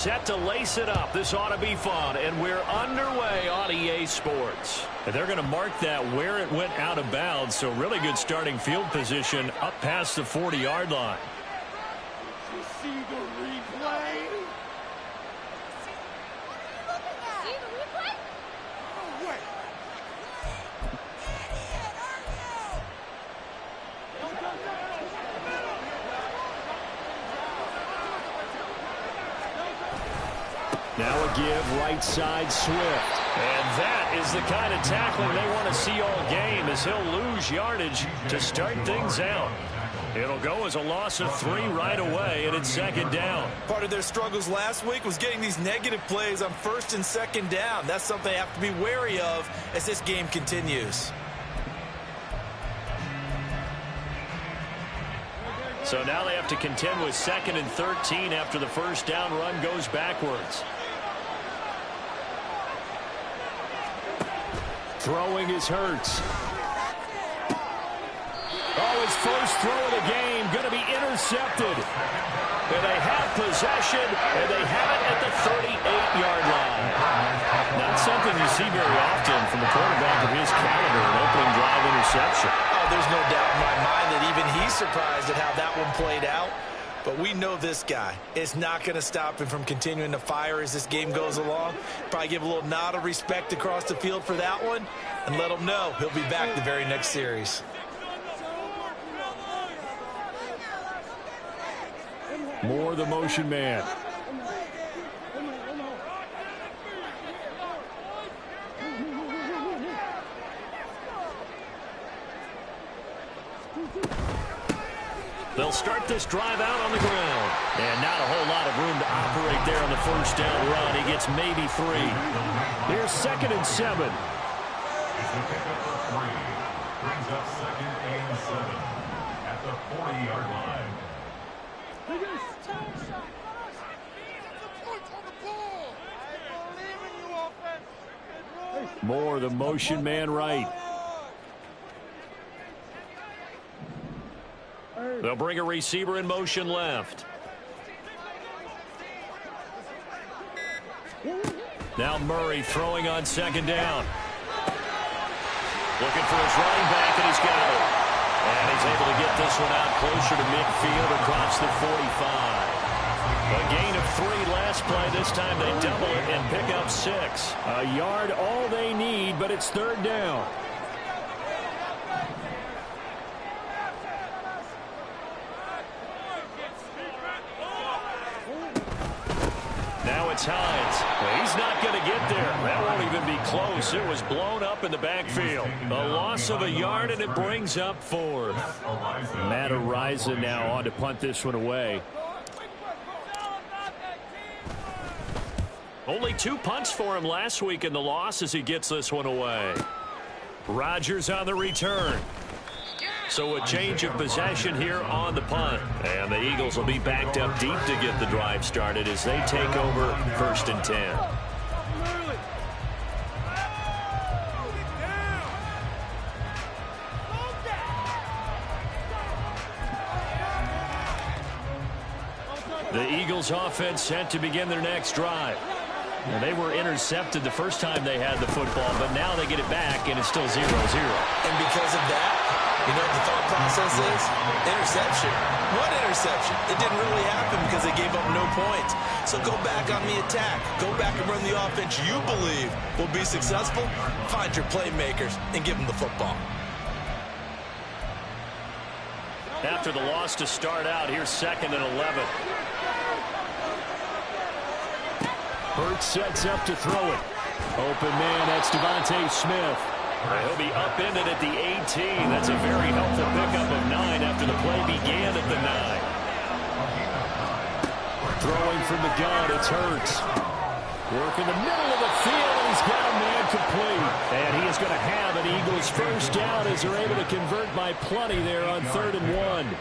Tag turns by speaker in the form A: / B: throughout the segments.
A: Set to lace it up. This ought to be fun, and we're underway on EA Sports. And they're going to mark that where it went out of bounds, so really good starting field position up past the 40-yard line.
B: You see the replay?
C: See the replay?
B: Oh, wait.
A: Now a give, right side, Swift. And that is the kind of tackling they want to see all game, as he'll lose yardage to start things out. It'll go as a loss of 3 right away, and it's second down.
D: Part of their struggles last week was getting these negative plays on first and second down. That's something they have to be wary of as this game continues.
A: So now they have to contend with 2nd and 13 after the first down run goes backwards. Throwing is Hurts. Oh, his first throw of the game going to be intercepted. And they have possession, and they have it at the 38-yard line. Not something you see very often from a quarterback of his caliber, an opening drive interception.
D: Oh, there's no doubt in my mind that even he's surprised at how that one played out. But we know this guy is not going to stop him from continuing to fire as this game goes along. Probably give a little nod of respect across the field for that one and let him know he'll be back the very next series.
A: Moore, the motion man. They'll start this drive out on the ground. And not a whole lot of room to operate there on the first down run. He gets maybe 3. Here's 2nd and 7.
E: Brings up 2nd and 7 at the 40-yard line.
A: Moore, the motion man right. They'll bring a receiver in motion left. Now Murray throwing on 2nd down. Looking for his running back, and he's got it. And he's able to get this one out closer to midfield across the 45. A gain of 3 last play. This time they double it and pick up 6. A yard all they need, but it's 3rd down. Now it's Hines. Well, he's not going to get there. That won't even be close. It was blown up in the backfield. A loss of a yard, and it brings up 4. Matt Ariza now on to punt this one away. Only 2 punts for him last week in the loss as he gets this one away. Rodgers on the return. So a change of possession here on the punt. And the Eagles will be backed up deep to get the drive started as they take over 1st and 10. The Eagles offense set to begin their next drive. Well, they were intercepted the first time they had the football, but now they get it back, and it's still 0-0.
D: And because of that, you know what the thought process is? Interception. What interception? It didn't really happen because they gave up no points. So go back on the attack. Go back and run the offense you believe will be successful. Find your playmakers and give them the football.
A: After the loss to start out, here's 2nd and 11. Hurts sets up to throw it. Open man, that's Devontae Smith. He'll be upended at the 18. That's a very helpful pickup of 9 after the play began at the 9. Throwing from the gun, it's Hurts. Work in the middle of the field, and he's got a man complete. And he is going to have an Eagles first down as they're able to convert by plenty there on 3rd and 1.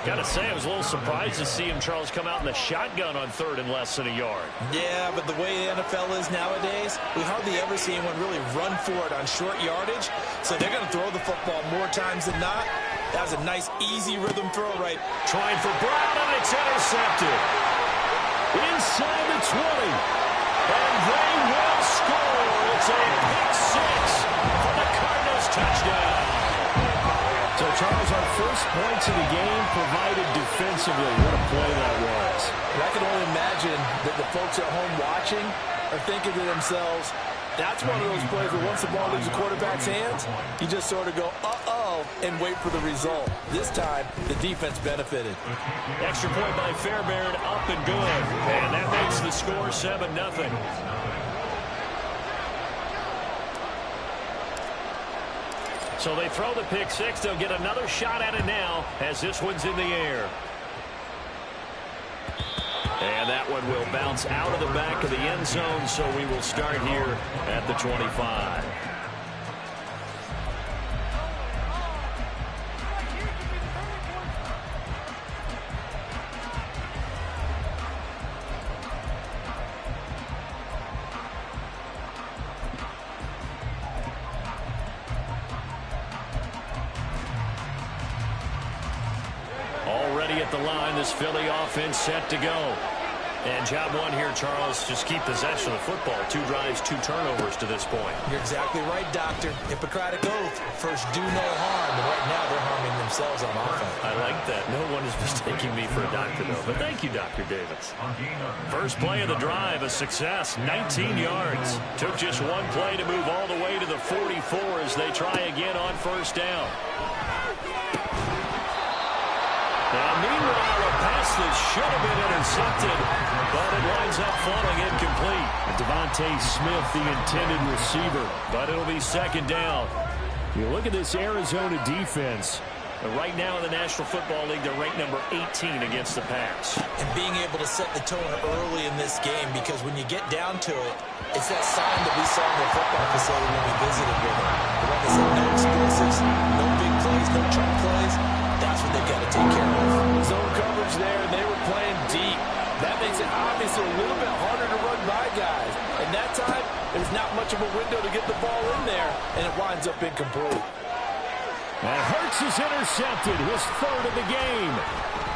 A: Got to say, I was a little surprised to see him, Charles, come out in the shotgun on 3rd and less than a yard.
D: Yeah, but the way the NFL is nowadays, we hardly ever see anyone really run for it on short yardage. So they're going to throw the football more times than not. That was a nice, easy rhythm throw right.
A: Trying for Brown, and it's intercepted. inside the 20. And they will score. It's a pick-6 for the Cardinals touchdown. So, Charles, our first points of the game provided defensively. What a play that was.
D: And I can only imagine that the folks at home watching are thinking to themselves, that's one of those plays where once the ball leaves the quarterback's hands, you just sort of go, uh-oh, and wait for the result. This time, the defense benefited.
A: Extra point by Fairbairn, up and good. And that makes the score 7-0. So they throw the pick-6. They'll get another shot at it now as this one's in the air. And that one will bounce out of the back of the end zone, so we will start here at the 25. Already at the line, this Philly offense set to go. And job one here, Charles, just keep possession of the football. 2 drives, 2 turnovers to this point.
D: You're exactly right, Doctor. Hippocratic oath. First, do no harm. And right now, they're harming themselves on offense.
A: I like that. No one is mistaking me for a doctor, though. But thank you, Dr. Davis. First play of the drive, a success. 19 yards. Took just one play to move all the way to the 44 as they try again on first down. And meanwhile, a pass that should have been intercepted, but it winds up falling incomplete. Devontae Smith, the intended receiver, but it'll be second down. You look at this Arizona defense. Right now in the National Football League, they're ranked number 18 against the pass.
D: And being able to set the tone early in this game, because when you get down to it, it's that sign that we saw in the football facility when we visited with them. The one that said no explosives, no big plays, no chunk plays. That's what they've got to take care of.
F: Zone coverage there, and they were playing deep. That makes it obviously a little bit harder to run by guys. And that time, there's not much of a window to get the ball in there, and it winds up incomplete.
A: And Hurts is intercepted, his 3rd of the game.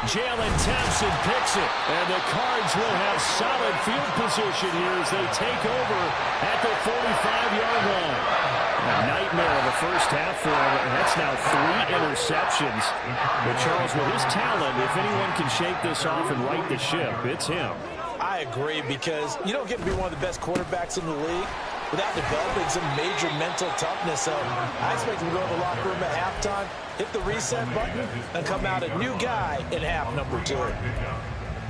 A: Jalen Thompson picks it, and the Cards will have solid field position here as they take over at the 45-yard line. A nightmare of a first half for him, and that's now 3 interceptions. But Charles, with his talent, if anyone can shake this off and right the ship, it's him.
D: I agree, because you don't get to be one of the best quarterbacks in the league without developing some major mental toughness. So I expect him to go to the locker room at halftime, hit the reset button, and come out a new guy in half number 2.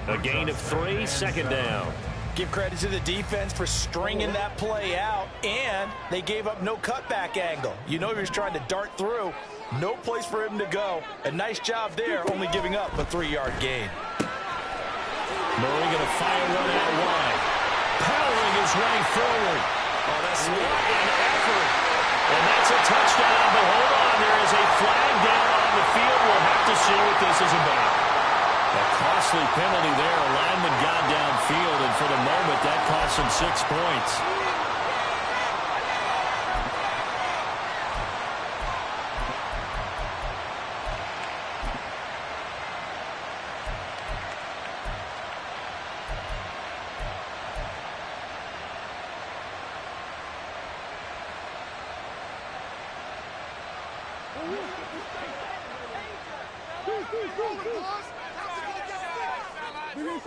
A: A gain of 3, second down.
D: Give credit to the defense for stringing that play out, and they gave up no cutback angle. You know he was trying to dart through. No place for him to go. A nice job there, only giving up a 3-yard gain.
A: Murray going to fire one out wide. Powering his way forward.
D: Oh, that's
A: what an effort. And that's a touchdown, but hold on. There is a flag down on the field. We'll have to see what this is about. A costly penalty there. A lineman got downfield, and for the moment, that cost him 6 points.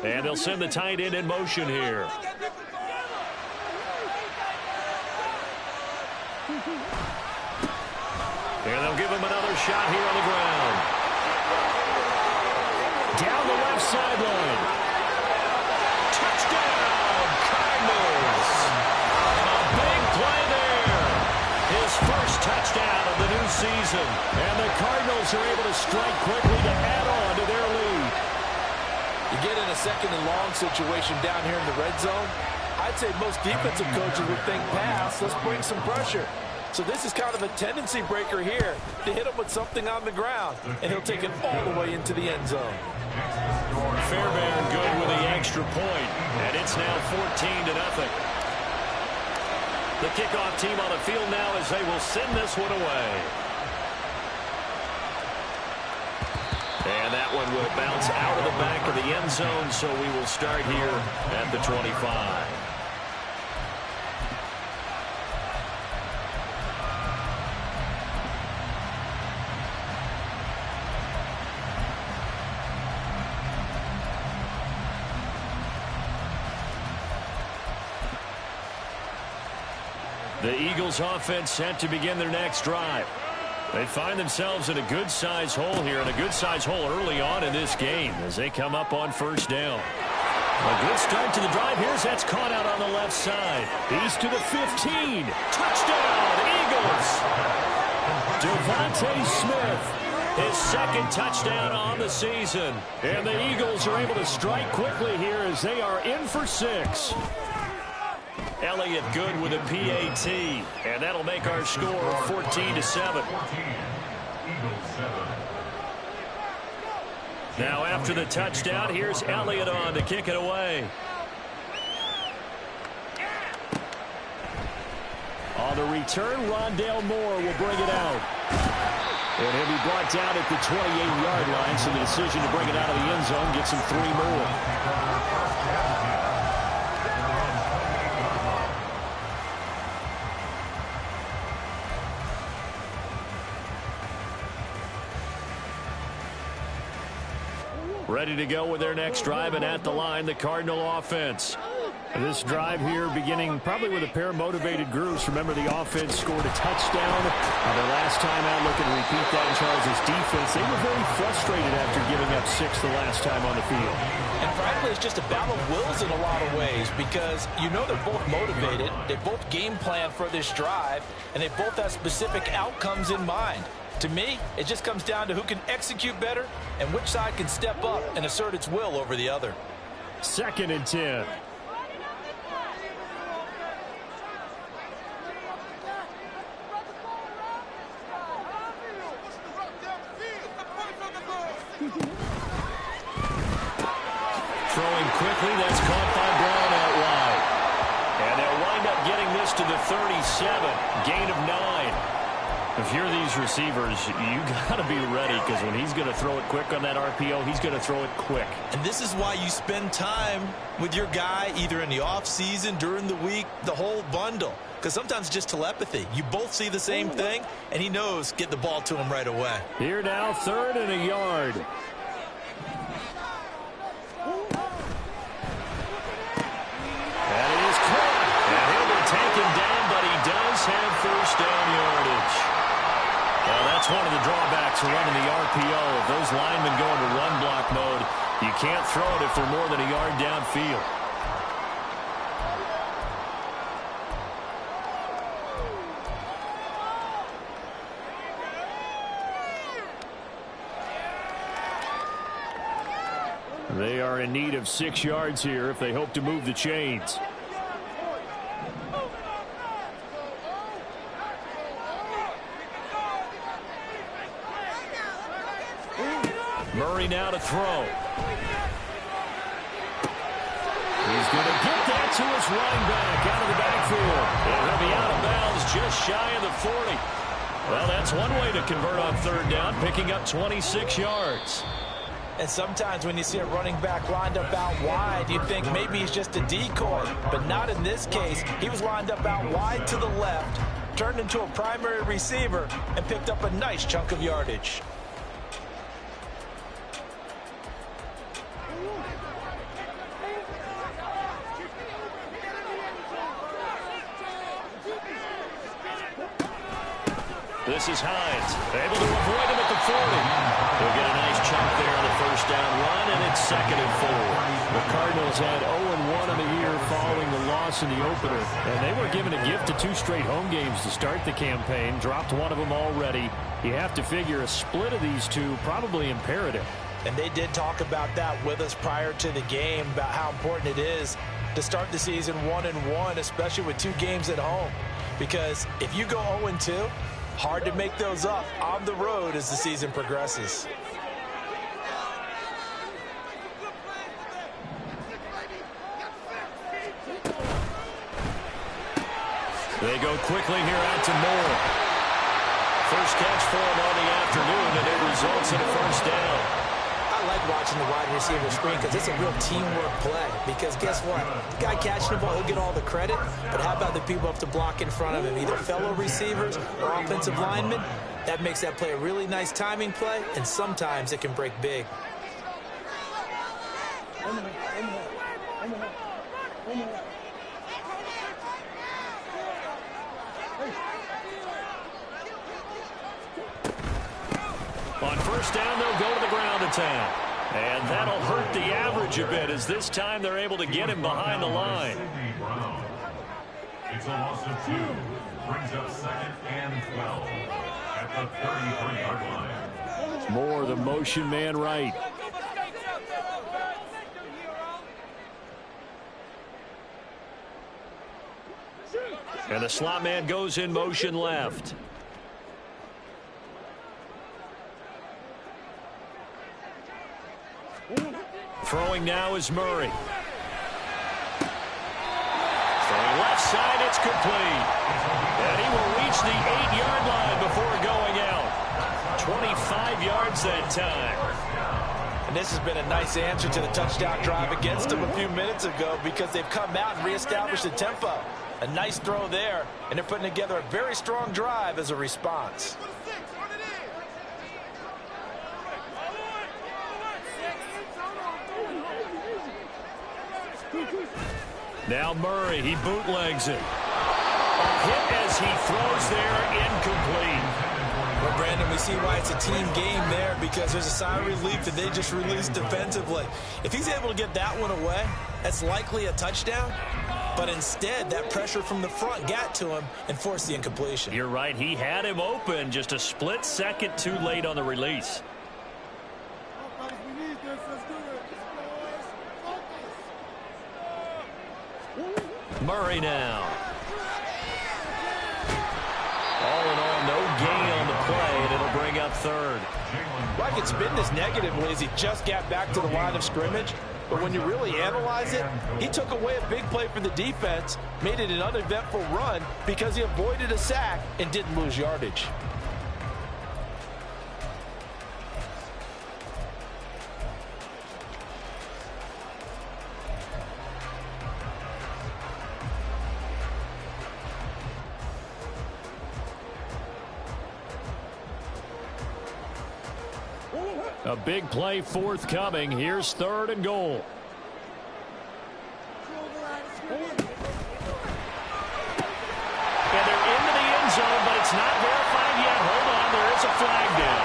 A: And they'll send the tight end in motion here. And they'll give him another shot here on the ground. Down the left sideline. Touchdown, Cardinals. A big play there. His first touchdown of the new season. And the Cardinals are able to strike quickly to add on to their lead.
F: You get in a 2nd and long situation down here in the red zone, I'd say most defensive coaches would think pass, let's bring some pressure. So this is kind of a tendency breaker here to hit him with something on the ground, and he'll take it all the way into the end zone.
A: Fairbairn good with the extra point, and it's now 14-0. The kickoff team on the field now as they will send this one away. And that one will bounce out of the back of the end zone, so we will start here at the 25. The Eagles offense set to begin their next drive. They find themselves in a good-sized hole here, and a good-sized hole early on in this game as they come up on first down. A good start to the drive. Here's that's caught out on the left side. He's to the 15. Touchdown, Eagles! Devontae Smith, his second touchdown on the season. And the Eagles are able to strike quickly here as they are in for 6. Elliott good with a PAT, and that'll make our score 14-7. Now after the touchdown, here's Elliott on to kick it away. On the return, Rondale Moore will bring it out. And he'll be brought down at the 28-yard line, so the decision to bring it out of the end zone gets him 3 more. Ready to go with their next drive, and at the line, the Cardinal offense. This drive here beginning probably with a pair of motivated groups. Remember, the offense scored a touchdown. Their last time out, looking to repeat that in Charles' defense. They were very frustrated after giving up 6 the last time on the field.
F: And frankly, it's just a battle of wills in a lot of ways because you know they're both motivated. They both game plan for this drive, and they both have specific outcomes in mind. To me, it just comes down to who can execute better and which side can step up and assert its will over the other.
A: 2nd and 10. Throwing quickly, that's caught by Brown out wide. And they'll wind up getting this to the 37. Gain of 9. If you're these receivers, you got to be ready because when he's going to throw it quick on that RPO, he's going to throw it quick.
D: And this is why you spend time with your guy either in the offseason, during the week, the whole bundle. Because sometimes it's just telepathy. You both see the same thing, and he knows get the ball to him right away.
A: Here now, 3rd and a yard. That is caught. And he'll be taken down, but he does have first down yardage. Well, that's one of the drawbacks of running the RPO. If those linemen go into run block mode, you can't throw it if they're more than a yard downfield. They are in need of 6 yards here if they hope to move the chains. Murray now to throw. He's going to get that to his running back out of the backfield. And he'll be out of bounds just shy of the 40. Well, that's one way to convert on 3rd down, picking up 26 yards.
F: And sometimes when you see a running back lined up out wide, you think maybe he's just a decoy. But not in this case. He was lined up out wide to the left, turned into a primary receiver, and picked up a nice chunk of yardage.
A: This is Hines, able to avoid him at the 40. They'll get a nice chunk there on the first down run, and it's 2nd and 4. The Cardinals had 0-1 on the year following the loss in the opener, and they were given a gift of 2 straight home games to start the campaign. Dropped one of them already. You have to figure a split of these two probably imperative.
F: And they did talk about that with us prior to the game, about how important it is to start the season 1-1, especially with 2 games at home. Because if you go 0-2, hard to make those up on the road as the season progresses.
A: They go quickly here out to Moore. First catch for him on the afternoon, and it results in a first down.
D: I like watching the wide receiver screen because it's a real teamwork play. Because guess what? The guy catching the ball, he'll get all the credit. But how about the people up to block in front of him, either fellow receivers or offensive linemen? That makes that play a really nice timing play, and sometimes it can break big.
A: On first down, they'll go to the ground attack. And that'll hurt the average a bit, as this time they're able to get him behind the line.
E: It's a loss of 2. Brings up 2nd and 12 at the 33-yard line.
A: More the motion man right. And the slot man goes in motion left. Throwing now is Murray. Throwing left side, it's complete. And he will reach the 8-yard line before going out. 25 yards that time.
F: And this has been a nice answer to the touchdown drive against them a few minutes ago, because they've come out and reestablished the tempo. A nice throw there, and they're putting together a very strong drive as a response.
A: Now Murray, he bootlegs it. A hit as he throws there, incomplete.
D: Well, Brandon, we see why it's a team game there, because there's a sigh of relief that they just released defensively. If he's able to get that one away, that's likely a touchdown. But instead, that pressure from the front got to him and forced the incompletion.
A: You're right. He had him open, just a split second too late on the release. Murray now. All in all, no gain on the play, and it'll bring up third.
F: Well, I could spin this negatively as he just got back to the line of scrimmage. But when you really analyze it, he took away a big play for the defense, made it an uneventful run because he avoided a sack and didn't lose yardage.
A: A big play forthcoming. Here's 3rd and goal. And they're into the end zone, but it's not verified yet. Hold on, there is a flag down.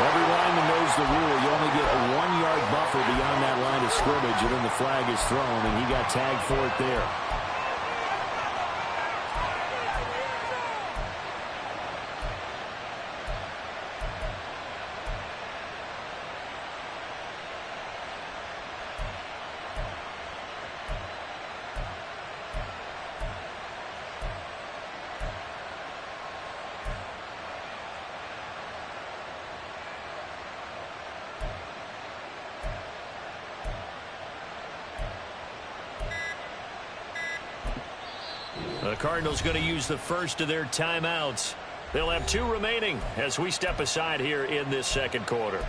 G: Every lineman knows the rule. You only get a 1-yard buffer beyond that line of scrimmage, and then the flag is thrown, and he got tagged for it there.
A: The Cardinals going to use the first of their timeouts. They'll have 2 remaining as we step aside here in this second quarter.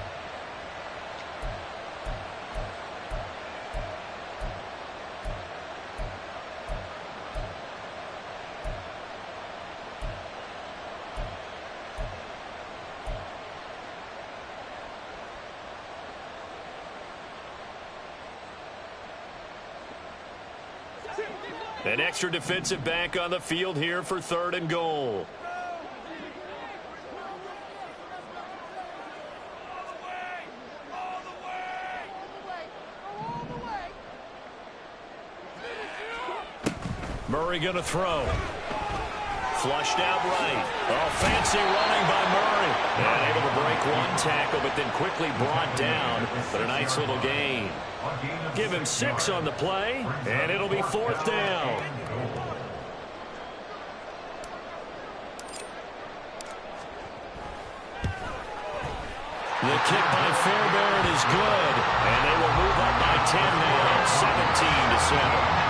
A: An extra defensive back on the field here for 3rd and goal. Murray going to throw. Flushed out right. Oh, fancy running by Murray. And able to break one tackle, but then quickly brought down. But a nice little gain. Give him 6 on the play, and it'll be 4th down. The kick by Fairbairn is good, and they will move up by 10 now, 17-7.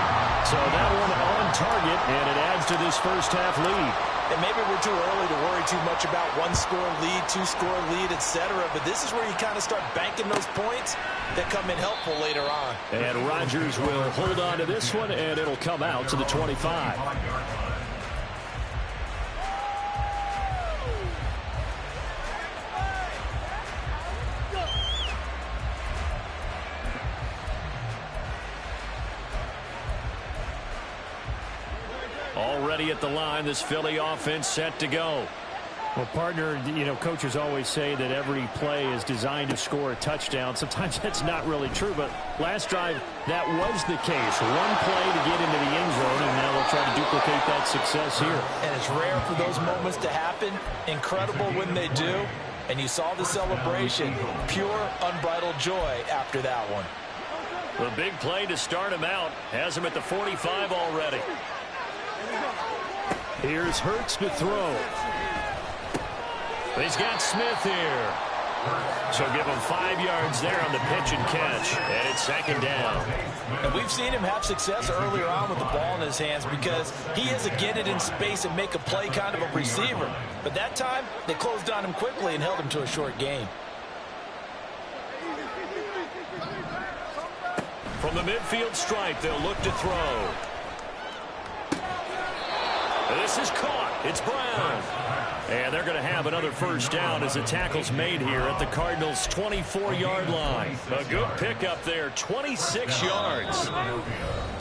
A: So that one on target, and it adds to this first half lead.
D: And maybe we're too early to worry too much about one-score lead, two-score lead, etc. But this is where you kind of start banking those points that come in helpful later on.
A: And Rodgers will hold on to this one, and it'll come out to the 25. Already at the line, this Philly offense set to go.
G: Well, partner, you know, coaches always say that every play is designed to score a touchdown. Sometimes that's not really true, but last drive, that was the case. One play to get into the end zone, and now they'll try to duplicate that success here.
D: And it's rare for those moments to happen. Incredible when they do. And you saw the celebration. Pure, unbridled joy after that one.
A: The big play to start him out has him at the 45 already.
G: Here's Hurts to throw.
A: He's got Smith here. So give him 5 yards there on the pitch and catch. And it's second down.
D: And we've seen him have success earlier on with the ball in his hands because he is a get it in space and make a play kind of a receiver. But that time, they closed on him quickly and held him to a short gain.
A: From the midfield stripe, they'll look to throw. This is caught. It's Brown. And they're going to have another first down as the tackle's made here at the Cardinals' 24-yard line. A good pickup there, 26 yards.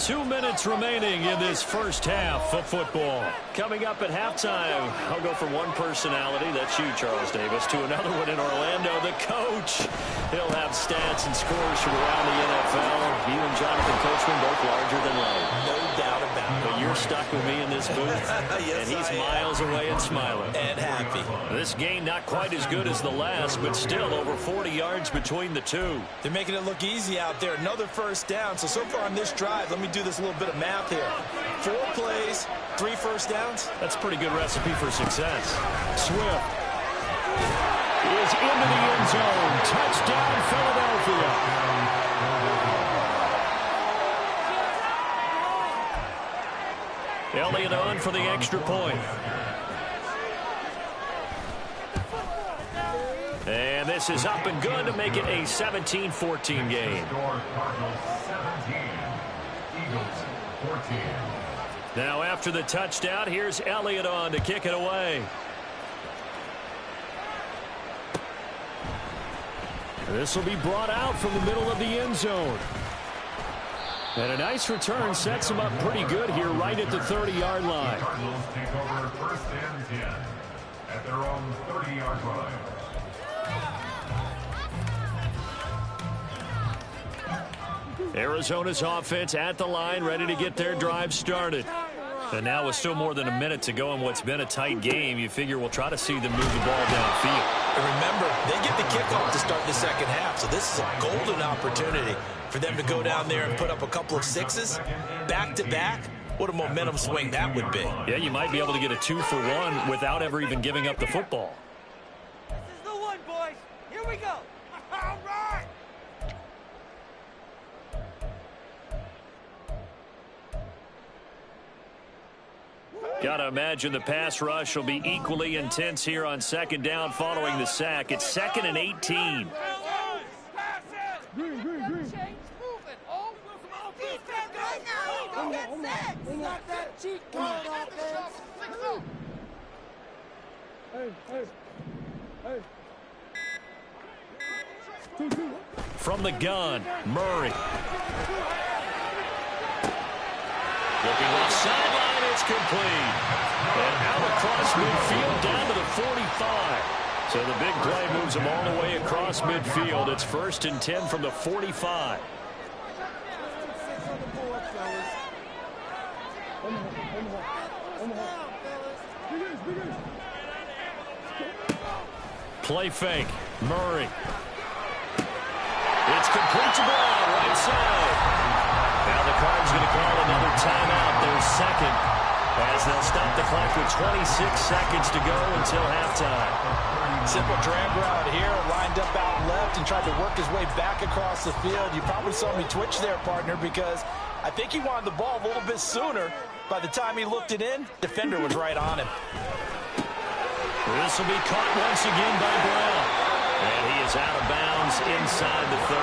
A: 2 minutes remaining in this first half of football. Coming up at halftime, I'll go from one personality, that's you, Charles Davis, to another one in Orlando, the coach. He'll have stats and scores from around the NFL. You and Jonathan Coachman both larger than life.
D: No doubt about it.
A: But you're stuck with me in this booth,
D: yes,
A: and he's miles away and smiling.
D: And happy.
A: This game not quite as good as the last, but still over 40 yards between the two.
D: They're making it look easy out there. Another first down. So far on this drive, let me do this little bit of math here. 4 plays, 3 first downs.
A: That's a pretty good recipe for success. Swift is into the end zone. Touchdown, Philadelphia. Elliott on for the extra point. And this is up and good to make it a 17-14 game. Now after the touchdown, here's Elliott on to kick it away. This will be brought out from the middle of the end zone. And a nice return sets him up pretty good here right at the 30-yard line.
E: Cardinals take over first and 10 at their own 30-yard line.
A: Arizona's offense at the line, ready to get their drive started. And now with still more than a minute to go in what's been a tight game, you figure we'll try to see them move the ball downfield.
D: And remember, they get the kickoff to start the second half, so this is a golden opportunity for them to go down there and put up a couple of sixes back-to-back. What a momentum swing that would be.
A: Yeah, you might be able to get a 2-for-1 without ever even giving up the football.
B: This is the one, boys. Here we go. All right.
A: Gotta imagine the pass rush will be equally intense here on second down following the sack. It's 2nd and 18. From the gun, Murray. Looking off sideline, it's complete. And out across midfield down to the 45. So the big play moves them all the way across midfield. It's 1st and 10 from the 45. Play fake. Murray. It's complete to Brown, right side. Now the Cards going to call another timeout, their second, as they'll stop the clock with 26 seconds to go until halftime.
D: Simple drag route here, lined up out left and tried to work his way back across the field. You probably saw me twitch there, partner, because I think he wanted the ball a little bit sooner. By the time he looked it in, defender was right on him.
A: This will be caught once again by Brown. And he is out of bounds inside the 30.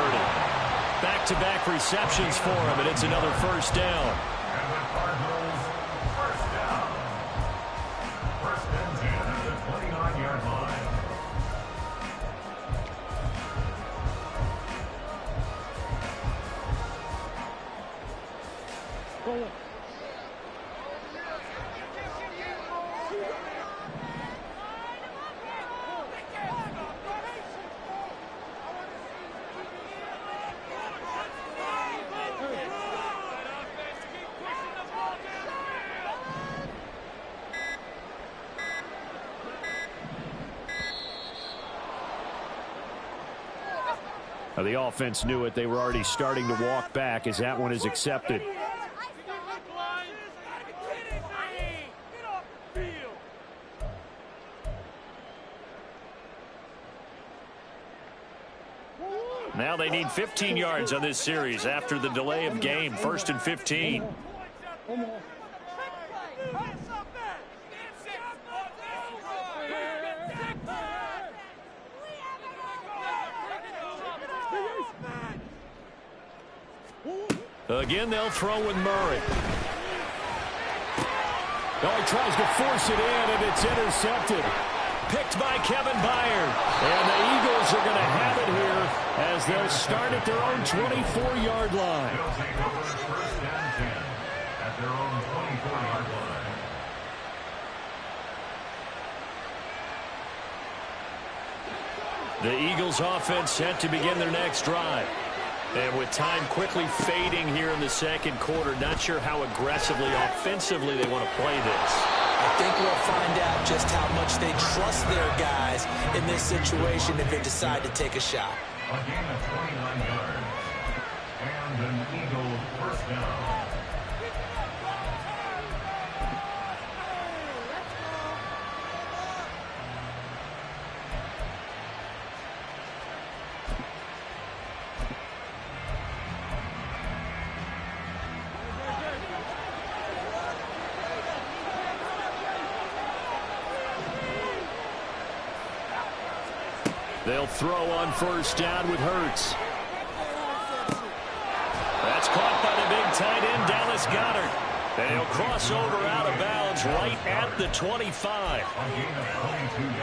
A: Back-to-back receptions for him, and it's another first down.
E: And the Cardinals, first down. First and 10 at the 29-yard line.
G: The offense knew it. They were already starting to walk back as that one is accepted. Now they need 15 yards on this series after the delay of game. 1st and 15. Again, they'll throw with Murray. Oh, he tries to force it in, and it's intercepted. Picked by Kevin Byard. And the Eagles are going to have it here as they'll start at their own 24-yard line.
E: They'll take over first and 10 at their own 24-yard line.
G: The Eagles offense set to begin their next drive. And with time quickly fading here in the second quarter, not sure how aggressively, offensively they want to play this.
D: I think we'll find out just how much they trust their guys in this situation if they decide to take a shot.
E: A gain of 29 yards. And an Eagle first down.
G: They'll throw on first down with Hurts. That's caught by the big tight end, Dallas Goedert. And he'll cross over out of bounds right at the 25.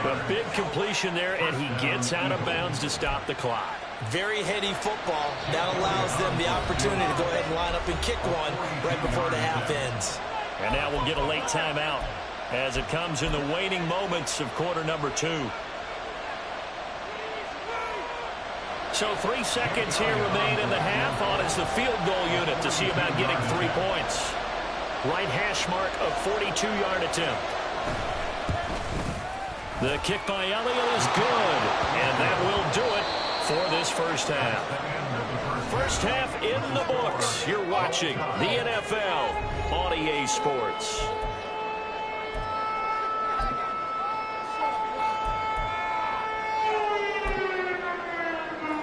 G: A big completion there, and he gets out of bounds to stop the clock.
D: Very heady football. That allows them the opportunity to go ahead and line up and kick one right before the half ends.
G: And now we'll get a late timeout as it comes in the waning moments of quarter number 2. So 3 seconds here remain in the half. On is the field goal unit to see about getting 3 points. Right hash mark of 42-yard attempt. The kick by Elliott is good. And that will do it for this first half. First half in the books. You're watching the NFL on EA Sports.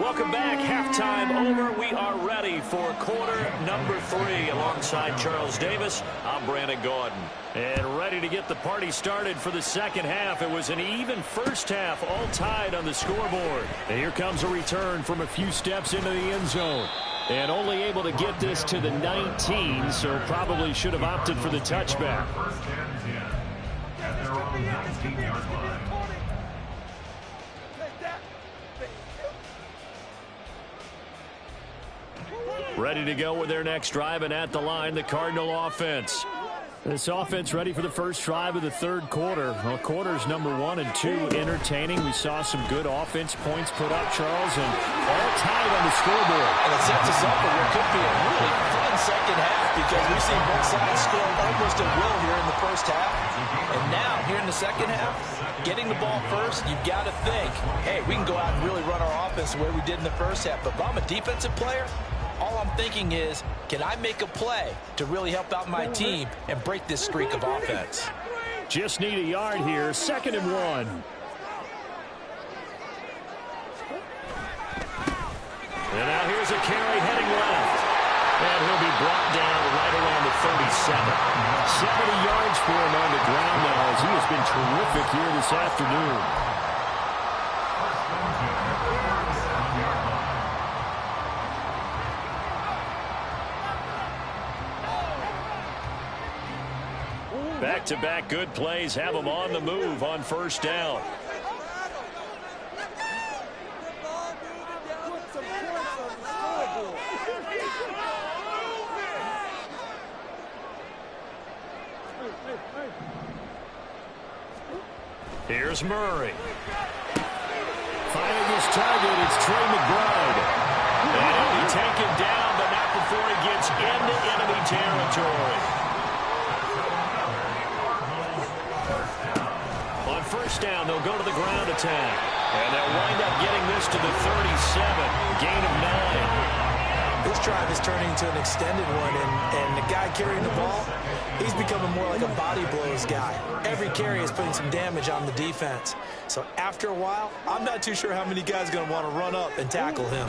G: Welcome back. Halftime over. We are ready for quarter number 3 alongside Charles Davis. I'm Brandon Gordon. And ready to get the party started for the second half. It was an even first half, all tied on the scoreboard. And here comes a return from a few steps into the end zone. And only able to get this to the 19, so probably should have opted for the touchback.
E: First and 10 at their own 19-yard line.
G: Ready to go with their next drive, and at the line, the Cardinal offense. This offense ready for the first drive of the third quarter. Well, quarters number 1 and 2 entertaining. We saw some good offense points put up, Charles, and all tied on the scoreboard.
D: And it sets us up for what could be a really fun second half because we've seen both sides score almost at will here in the first half. And now, here in the second half, getting the ball first, you've got to think, hey, we can go out and really run our offense the way we did in the first half. But if I'm a defensive player, all I'm thinking is, can I make a play to really help out my team and break this streak of offense?
G: Just need a yard here. 2nd and 1. And now here's a carry heading left. And he'll be brought down right around the 37.
A: 70 yards for him on the ground now, as he has been terrific here this afternoon. Back-to-back good plays have him on the move on first down. Here's Murray. Finding his target, it's Trey McBride. And he'll be taken down, but not before he gets into enemy territory. On first down, they'll go to the ground attack. And they'll wind up getting this to the 37. Gain of 9.
D: This drive is turning into an extended one, and the guy carrying the ball, he's becoming more like a body blows guy. Every carry is putting some damage on the defense. So after a while, I'm not too sure how many guys are going to want to run up and tackle him.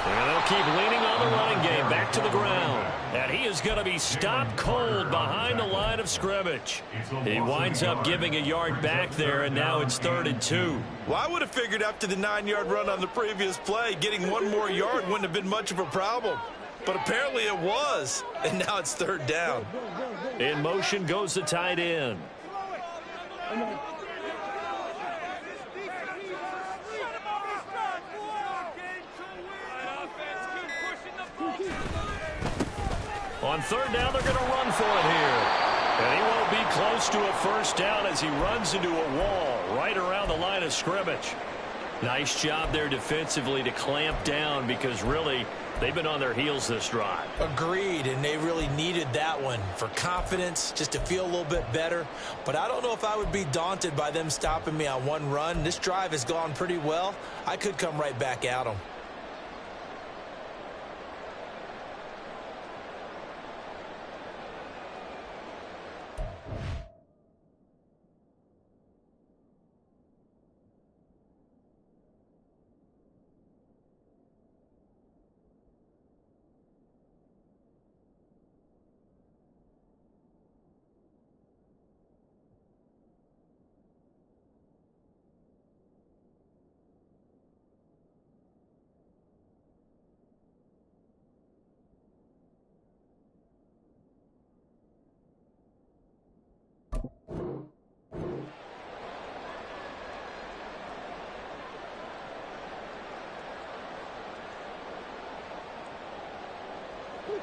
A: And they'll keep leaning on the running game back to the ground. And he is going to be stopped cold behind the line of scrimmage. He winds up giving a yard back there, and now it's 3rd and 2.
D: Well, I would have figured after the 9-yard run on the previous play, getting one more yard wouldn't have been much of a problem. But apparently it was, and now it's 3rd down.
A: In motion goes the tight end. On 3rd down, they're going to run for it here. And he won't be close to a first down as he runs into a wall right around the line of scrimmage. Nice job there defensively to clamp down, because really they've been on their heels this drive.
D: Agreed, and they really needed that one for confidence, just to feel a little bit better. But I don't know if I would be daunted by them stopping me on one run. This drive has gone pretty well. I could come right back at them.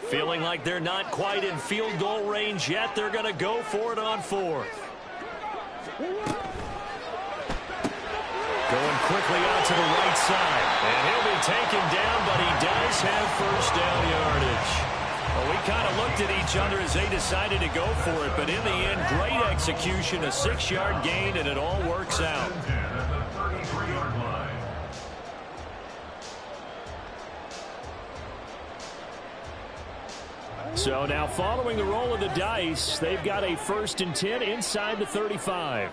A: Feeling like they're not quite in field goal range yet, they're going to go for it on 4th. Going quickly out to the right side. And he'll be taken down, but he does have first down yardage. Well, we kind of looked at each other as they decided to go for it, but in the end, great execution, a 6-yard gain, and it all works out. So now following the roll of the dice, they've got a 1st and 10 inside the 35.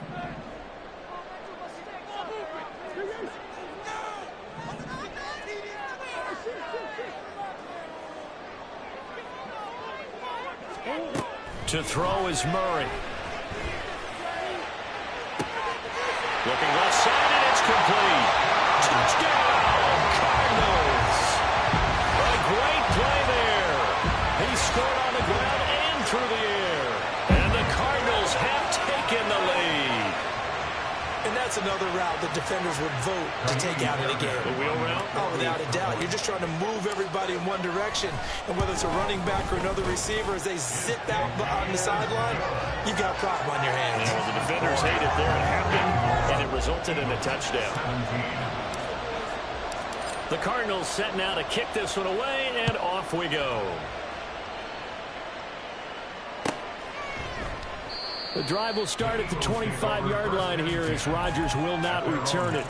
A: To throw is Murray. Looking left side, and it's complete. Touchdown, Cardinals. A great play there. He scored on the ground and through the air. And the Cardinals have taken the lead.
D: And that's another route that defenders would vote to take out of the game.
A: The wheel route?
D: Oh, without a doubt. You're just trying to move everybody in one direction. And whether it's a running back or another receiver, as they zip out on the sideline, you've got a problem on your hands.
A: Yeah, the defenders hate it there. It happened, and it resulted in a touchdown. The Cardinals setting out to kick this one away, and off we go. The drive will start at the 25-yard line here as Rodgers will not return it.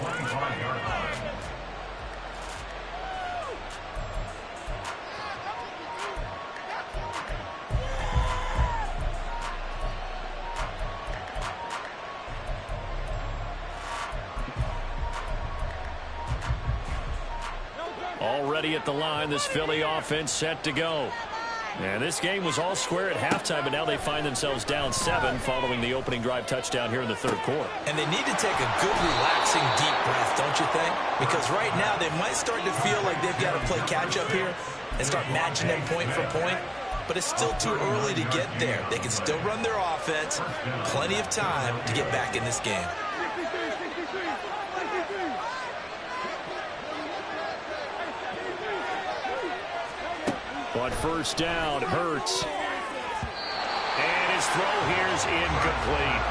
A: Already at the line, this Philly offense set to go.
G: And this game was all square at halftime, but now they find themselves down 7 following the opening drive touchdown here in the third quarter.
D: And they need to take a good, relaxing, deep breath, don't you think? Because right now they might start to feel like they've got to play catch-up here and start matching them point for point. But it's still too early to get there. They can still run their offense. Plenty of time to get back in this game.
A: On first down, Hurts. And his throw here is incomplete.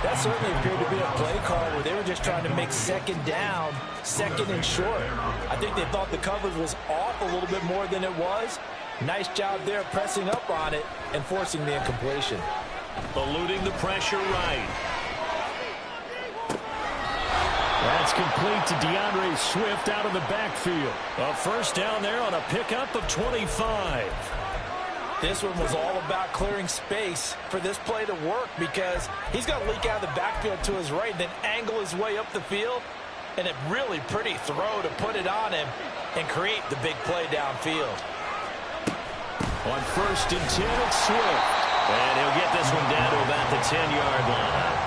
F: That certainly appeared to be a play call where they were just trying to make second down, second and short. I think they thought the coverage was off a little bit more than it was. Nice job there pressing up on it and forcing the incompletion.
A: Eluding the pressure right. That's complete to DeAndre Swift out of the backfield. A first down there on a pickup of 25.
F: This one was all about clearing space for this play to work because he's got to leak out of the backfield to his right and then angle his way up the field. And a really pretty throw to put it on him and create the big play downfield.
A: On first and 10, it's Swift. And he'll get this one down to about the 10-yard line.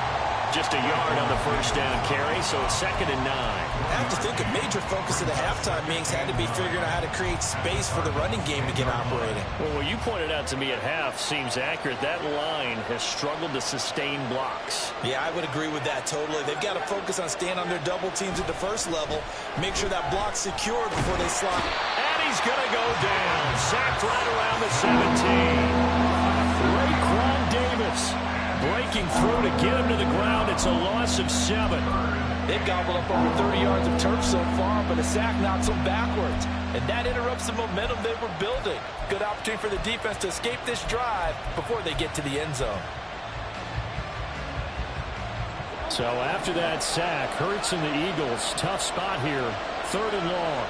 A: Just a yard on the first down carry, so it's 2nd and 9.
D: I have to think a major focus of the halftime meetings had to be figuring out how to create space for the running game to get operating.
G: Well, what you pointed out to me at half seems accurate. That line has struggled to sustain blocks.
D: Yeah, I would agree with that totally. They've got to focus on staying on their double teams at the first level, make sure that block's secured before they slide.
A: And he's going to go down. Sacked right around the 17. Raekwon Davis breaking through to get him to the ground. It's a loss of 7.
F: They've gobbled up over 30 yards of turf so far, but a sack knocks them backwards. And that interrupts the momentum they were building. Good opportunity for the defense to escape this drive before they get to the end zone.
A: So after that sack, Hurts and the Eagles, tough spot here, 3rd and long.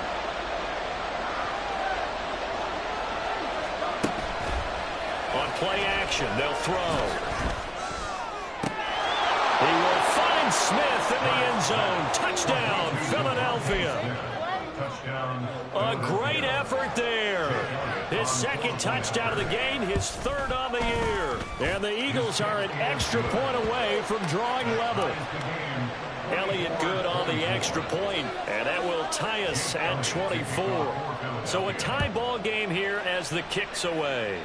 A: On play action, they'll throw. He will find Smith in the end zone. Touchdown, Philadelphia. A great effort there. His 2nd touchdown of the game, his 3rd on the year. And the Eagles are an extra point away from drawing level. Elliott good on the extra point, and that will tie us at 24. So a tie ball game here as the kick's away.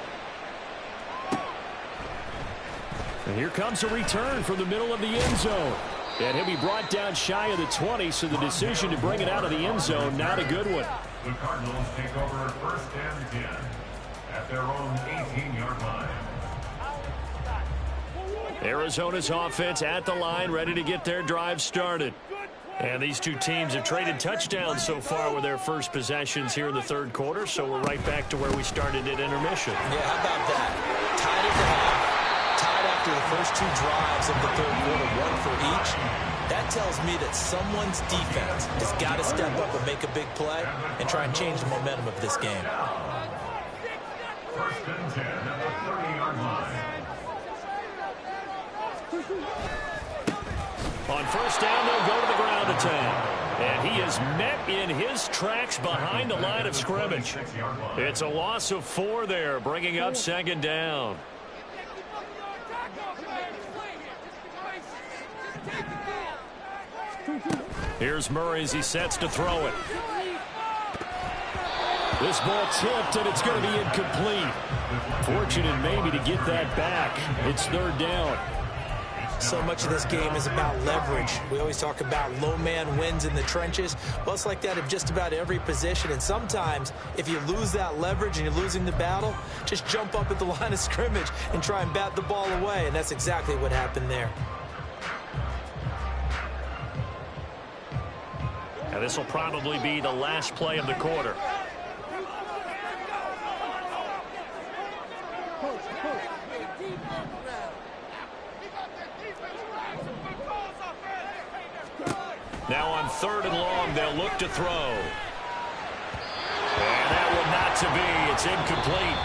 A: And here comes a return from the middle of the end zone. And he'll be brought down shy of the 20, so the decision to bring it out of the end zone, not a good one.
E: The Cardinals take over 1st and 10 at their own 18-yard line.
A: Arizona's offense at the line, ready to get their drive started. And these two teams have traded touchdowns so far with their first possessions here in the 3rd quarter, so we're right back to where we started at intermission.
D: Yeah, how about that? Tied at the half. Tied after the first 2 drives of the 3rd quarter, 1 for each. That tells me that someone's defense has got to step up and make a big play and try and change the momentum of this game.
E: 1st and 10 at the 30-yard line.
A: On first down, they'll go to the ground attack. And he is met in his tracks behind the line of scrimmage. It's a loss of 4 there, bringing up 2nd down. Here's Murray as he sets to throw it. This ball tipped, and it's going to be incomplete. Fortunate maybe to get that back. It's 3rd down.
D: So much of this game is about leverage. We always talk about low man wins in the trenches. Well, it's like that in just about every position. And sometimes, if you lose that leverage and you're losing the battle, just jump up at the line of scrimmage and try and bat the ball away. And that's exactly what happened there.
A: Now, this will probably be the last play of the quarter. Now on 3rd and long, they'll look to throw. And that one not to be. It's incomplete.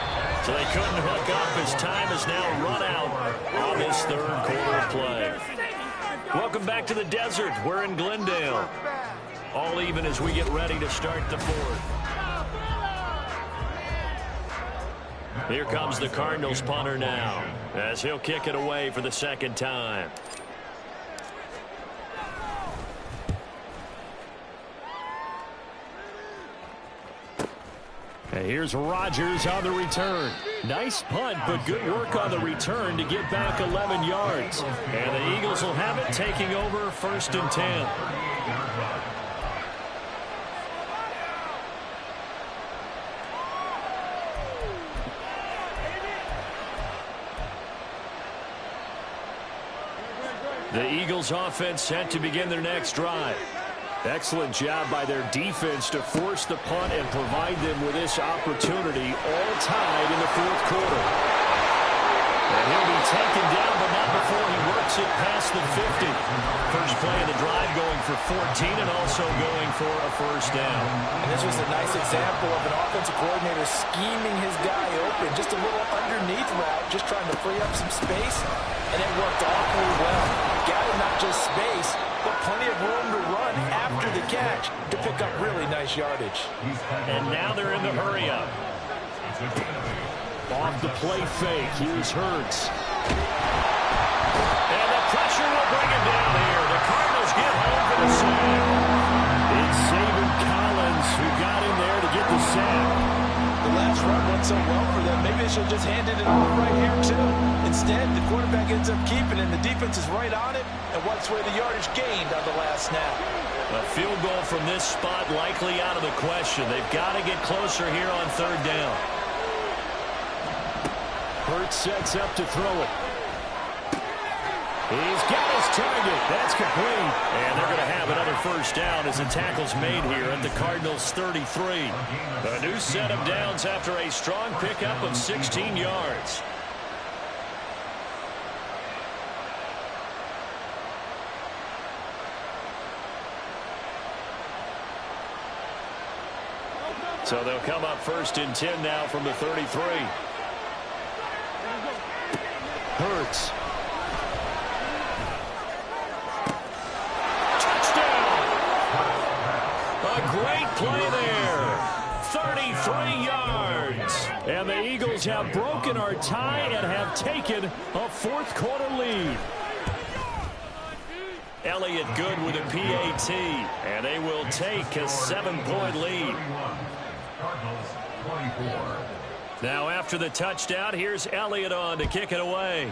A: So they couldn't hook up. His time is now run out on this 3rd quarter of play. Welcome back to the desert. We're in Glendale. All even as we get ready to start the 4th. Here comes the Cardinals punter now, as he'll kick it away for the second time. And here's Rodgers on the return. Nice punt, but good work on the return to get back 11 yards. And the Eagles will have it, taking over 1st and 10. The Eagles offense set to begin their next drive. Excellent job by their defense to force the punt and provide them with this opportunity, all tied in the 4th quarter. And he'll be taken down, but not before he works it past the 50. First play of the drive going for 14 and also going for a first down.
F: And this was a nice example of an offensive coordinator scheming his guy open. Just a little underneath route, just trying to free up some space, and it worked awfully well. Got him not just space, but plenty of room to run after the catch to pick up really nice yardage.
A: And now they're in the hurry-up. Off the play fake, here's Hurts. And the pressure will bring him down here. The Cardinals get home for the sack. It's Saban Collins who got in there to get the sack.
F: The last run went so well for them. Maybe they should have just handed it off right here, too. Instead, the quarterback ends up keeping it, and the defense is right on it and wipes away the yardage gained on the last snap.
A: A field goal from this spot likely out of the question. They've got to get closer here on 3rd down. Hurts sets up to throw it. He's got his target. That's complete. And they're going to have another first down as the tackle's made here at the Cardinals' 33. A new set of downs after a strong pickup of 16 yards. So they'll come up 1st and 10 now from the 33. Hurts. Touchdown! A great play there. 33 yards. And the Eagles have broken our tie and have taken a 4th quarter lead. Elliott good with a PAT. And they will take a 7-point lead.
E: Cardinals 24.
A: Now after the touchdown, here's Elliott on to kick it away.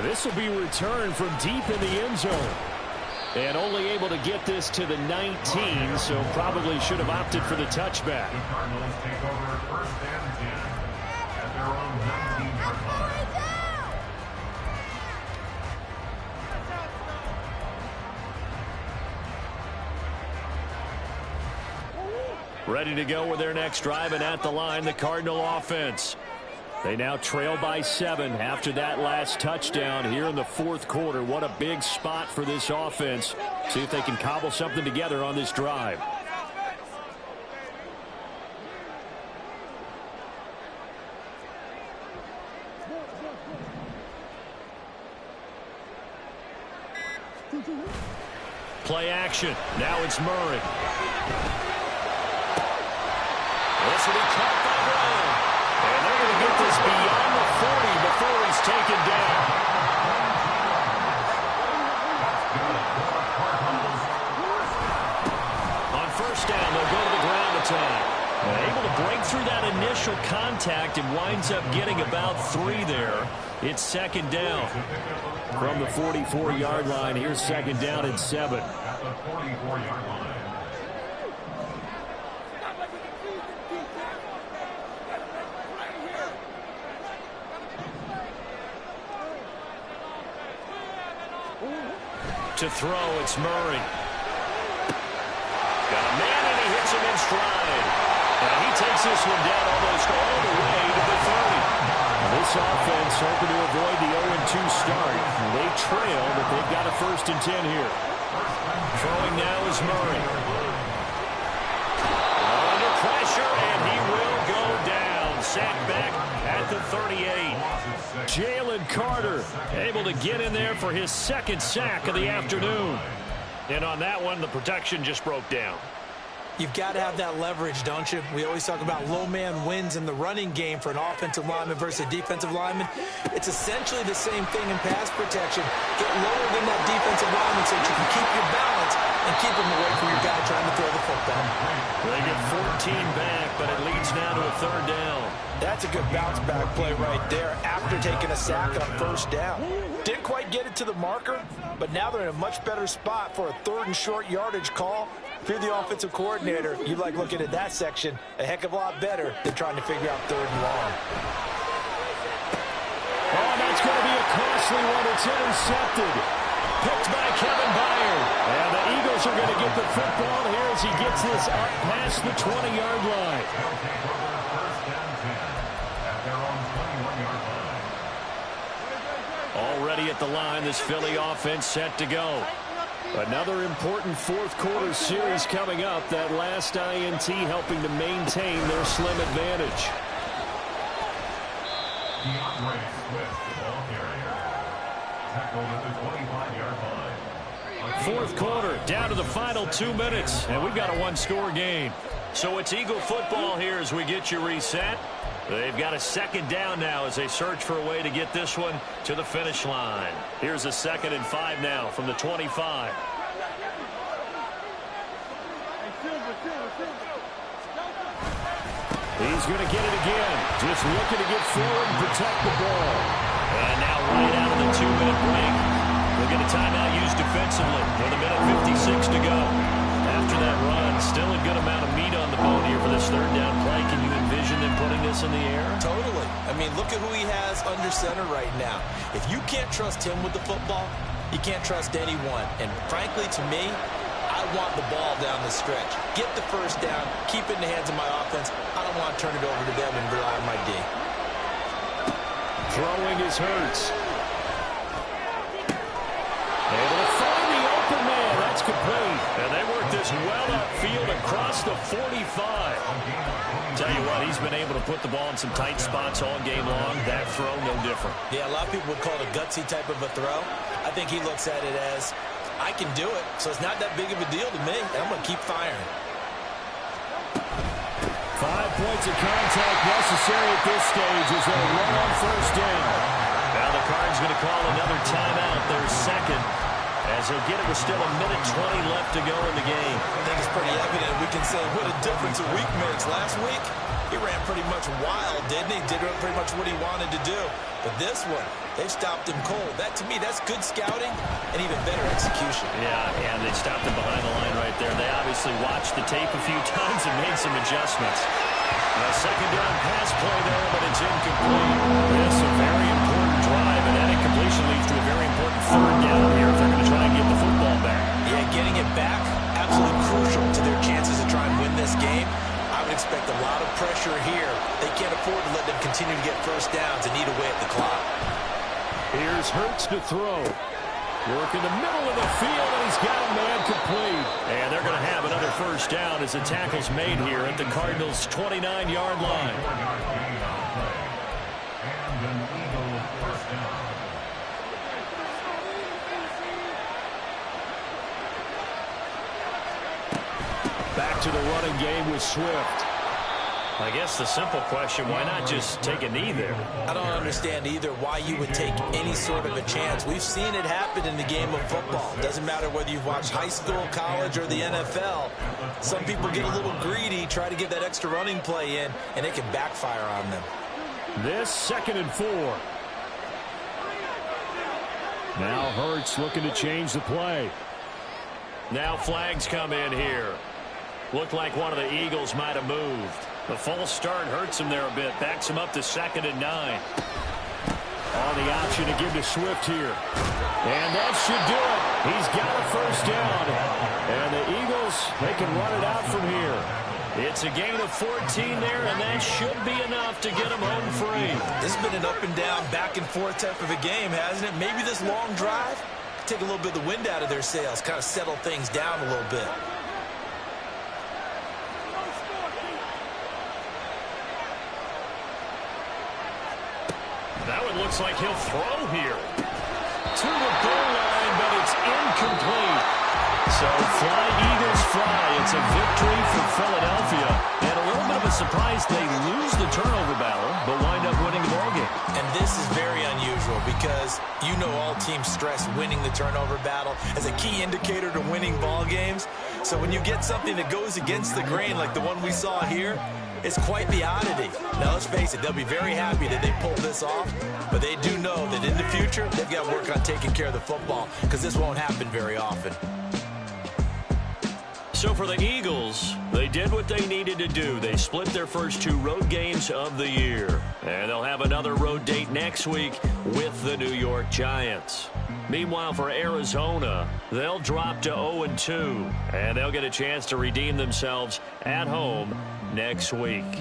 A: This will be returned from deep in the end zone. And only able to get this to the 19, so probably should have opted for the touchback.
E: The Cardinals take over 1st and 10 at their own 19-yard line.
A: Ready to go with their next drive, and at the line, the Cardinal offense. They now trail by 7 after that last touchdown here in the 4th quarter. What a big spot for this offense. See if they can cobble something together on this drive. Play action. Now it's Murray. This will be caught by Brown. And they're going to get this beyond the 40 before he's taken down. On 1st down, they'll go to the ground attack. Able to break through that initial contact and winds up getting about 3 there. It's 2nd down. From the 44-yard line, here's 2nd down and 7.
E: At the 44-yard line.
A: To throw, it's Murray. Got a man, and he hits him in stride. And he takes this one down almost all the way to the 30. This offense hoping to avoid the 0-2 start. They trail, but they've got a 1st and 10 here. Throwing now is Murray. Under pressure, and he will go down. Sacked back at the 38. Jalen Carter able to get in there for his 2nd sack of the afternoon. And on that one, the protection just broke down.
D: You've got to have that leverage, don't you? We always talk about low man wins in the running game for an offensive lineman versus a defensive lineman. It's essentially the same thing in pass protection. Get lower than that defensive lineman so that you can keep your balance and keep him away from your guy trying to throw the football.
G: They get 14 back, but it leads now to a third down.
F: That's a good bounce back play right there after taking a sack on first down. Didn't quite get it to the marker, but now they're in a much better spot for a third and short yardage call. If you're the offensive coordinator, you like looking at that section a heck of a lot better than trying to figure out third and long.
G: Oh, that's going to be a costly one. It's intercepted. Picked by Kevin Byard. And the Eagles are going to get the football here as he gets this up past the 20-yard line. Already at the line, this Philly offense set to go. Another important fourth quarter series coming up. That last INT helping to maintain their slim advantage. Fourth quarter, down to the final 2 minutes, and we've got a one-score game. So it's Eagle football here as we get you reset. They've got a second down now as they search for a way to get this one to the finish line. Here's a 2nd and 5 now from the 25. He's going to get it again. Just looking to get forward and protect the ball. And now right out of the 2-minute break, we'll get a timeout used defensively with 1:56 to go. After that run, still a good amount of meat on the bone here for this third down play. Can you envision them putting this in the air?
D: Totally. I mean, look at who he has under center right now. If you can't trust him with the football, you can't trust anyone. And frankly, to me, I want the ball down the stretch. Get the first down, keep it in the hands of my offense. I don't want to turn it over to them and rely on my D.
G: Throwing is Hurts. Able to find the open man. That's complete. And they work this well upfield across the 45. Tell you what, he's been able to put the ball in some tight spots all game long. That throw, no different.
D: Yeah, a lot of people would call it a gutsy type of a throw. I think he looks at it as, I can do it, so it's not that big of a deal to me. I'm going to keep firing.
G: 5 points of contact necessary at this stage as they run on first down. Now the Cards going to call another timeout, their second, as they get it with still 1:20 left to go in the game.
D: I think it's pretty evident. We can say what a difference a week makes. Last week, he ran pretty much wild, didn't he? Did pretty much what he wanted to do. But this one, they've stopped him cold. That, to me, that's good scouting and even better execution.
G: Yeah, and they stopped him behind the line right there. They obviously watched the tape a few times and made some adjustments. A second down pass play there, but it's incomplete. This is a very important drive, and that incompletion leads to a very important third down here if they're going to try and get the football back.
D: Yeah, getting it back, absolutely crucial to their chances to try and win this game. I would expect a lot of pressure here. They can't afford to let them continue to get first downs and eat away at the clock.
G: Here's Hurts to throw. Work in the middle of the field, and he's got a man complete. And they're going to have another first down as the tackle's made here at the Cardinals' 29-yard line.
E: And an Eagle first down.
G: Back to the running game with Swift. I guess the simple question, why not just take a knee there?
D: I don't understand either why you would take any sort of a chance. We've seen it happen in the game of football. Doesn't matter whether you've watched high school, college, or the NFL. Some people get a little greedy, try to get that extra running play in, and it can backfire on them.
G: This 2nd and 4. Now Hurts looking to change the play. Now flags come in here. Looked like one of the Eagles might have moved. The false start hurts him there a bit. Backs him up to 2nd and 9. On the option to give to Swift here. And that should do it. He's got a first down. And the Eagles, they can run it out from here. It's a gain of 14 there, and that should be enough to get them home free.
D: This has been an up and down, back and forth type of a game, hasn't it? Maybe this long drive take a little bit of the wind out of their sails, kind of settle things down a little bit.
G: That one looks like he'll throw here. To the goal line, but it's incomplete. So flying Eagles fly
A: it's a victory for Philadelphia. And a little bit of a surprise, they lose the turnover battle, but wind up winning the ballgame.
D: And this is very unusual because you know all teams stress winning the turnover battle as a key indicator to winning ball games. So when you get something that goes against the grain like the one we saw here, it's quite the oddity. Now, let's face it, they'll be very happy that they pulled this off, but they do know that in the future, they've got to work on taking care of the football because this won't happen very often.
A: So for the Eagles, they did what they needed to do. They split their first 2 road games of the year. And they'll have another road date next week with the New York Giants. Meanwhile, for Arizona, they'll drop to 0-2. And they'll get a chance to redeem themselves at home next week.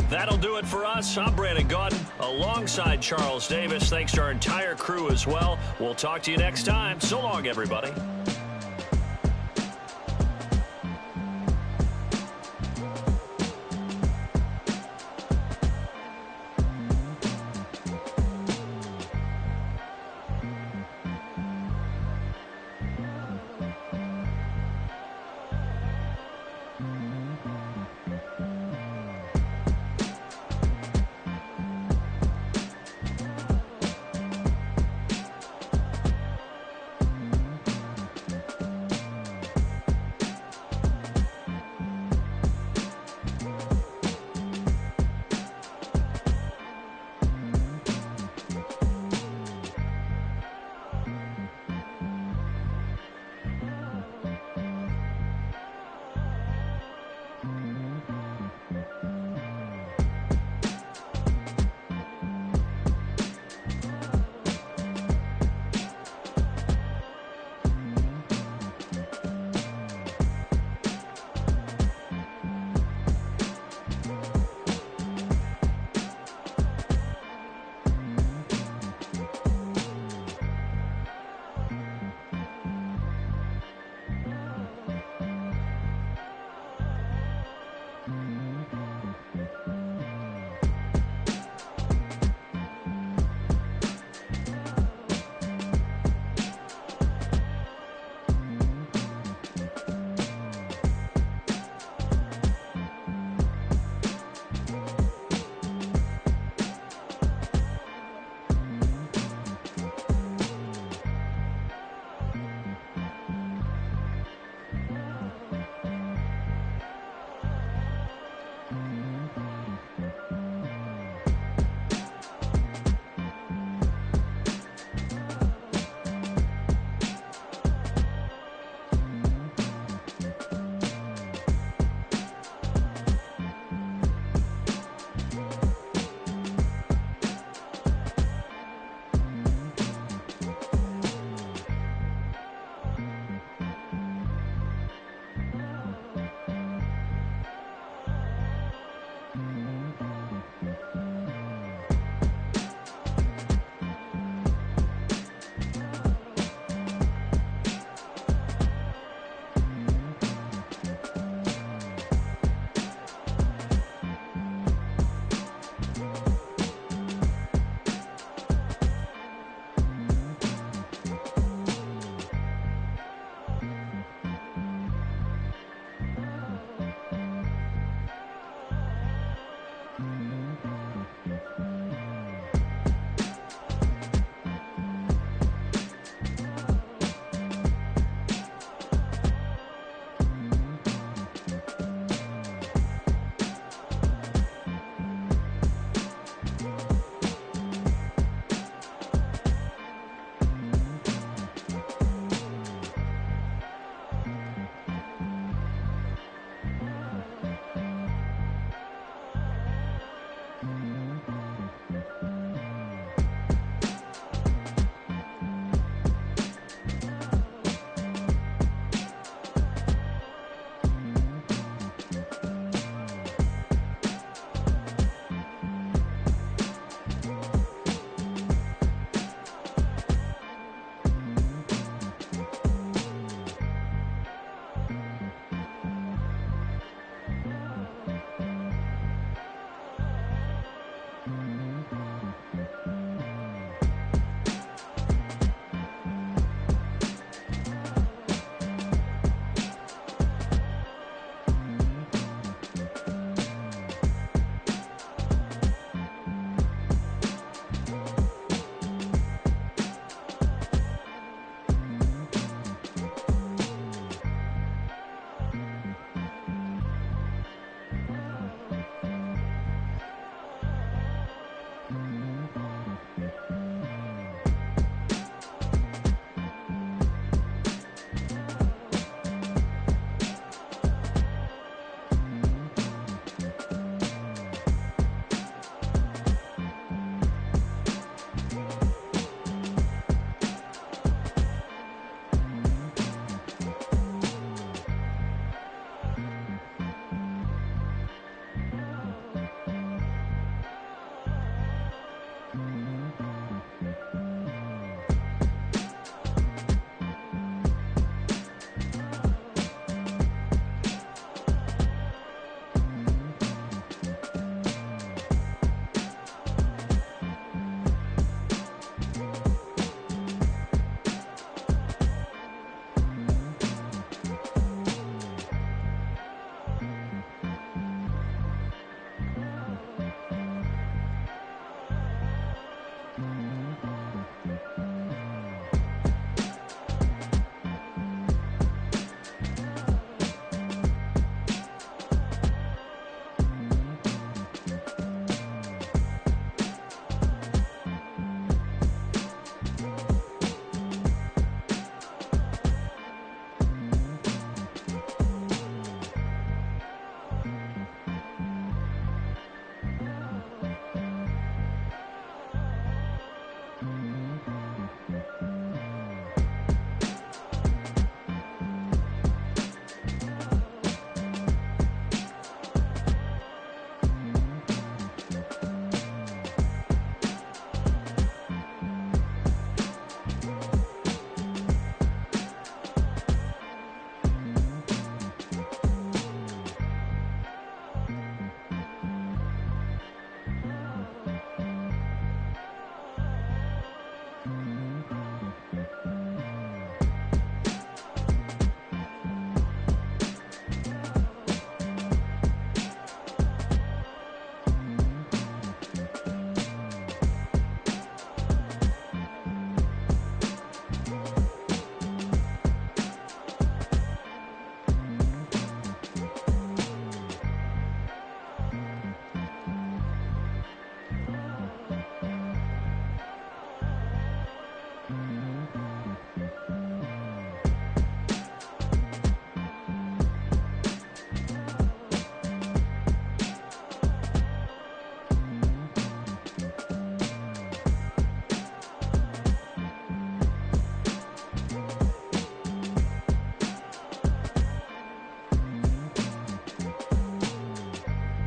A: That'll do it for us. I'm Brandon Gaudin alongside Charles Davis. Thanks to our entire crew as well. We'll talk to you next time. So long, everybody.